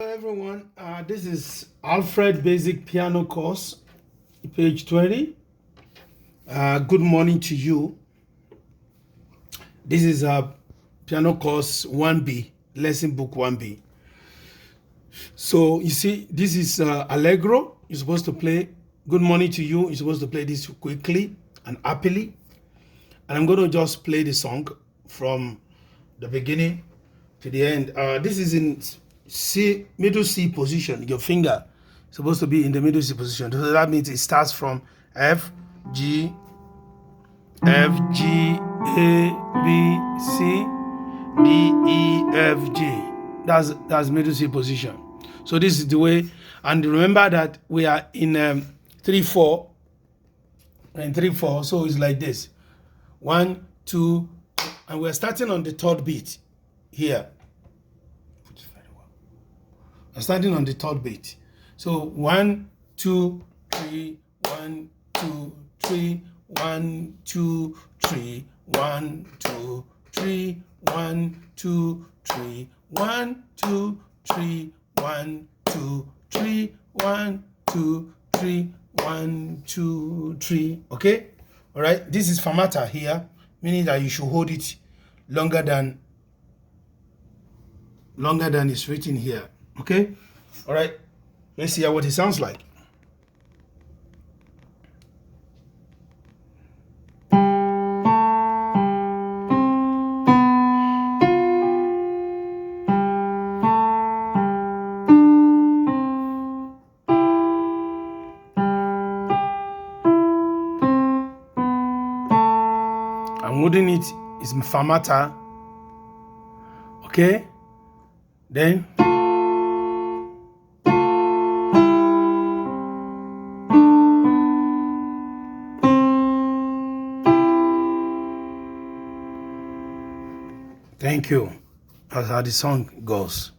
Hello everyone, this is Alfred Basic Piano Course, page 20. Good morning to you. This is a piano course 1B, lesson book 1B. So you see, this is Allegro. You're supposed to play. Good morning to you. You're supposed to play this quickly and happily. And I'm going to just play the song from the beginning to the end. This is in C, middle C position. Your finger is supposed to be in the middle C position. So that means it starts from F, G, A, B, C, D, E, F, G. That's middle C position. So this is the way. And remember that we are in 3/4 and 3/4. So it's like this: 1, 2, and we're starting on the third beat here. I'm starting on the third beat. So 1, 2, 3, 1, 2, 3, 1, 2, 3, 1, 2, 3, 1, 2, 3, 1, 2, 3, 1, 2, 3, 1, 2, 3, 1, 2, 3. Okay? All right. This is fermata here, meaning that you should hold it longer than it's written here. Okay? All right. Let's see what it sounds like. I'm holding it is fermata. Okay? Then thank you. That's how the song goes.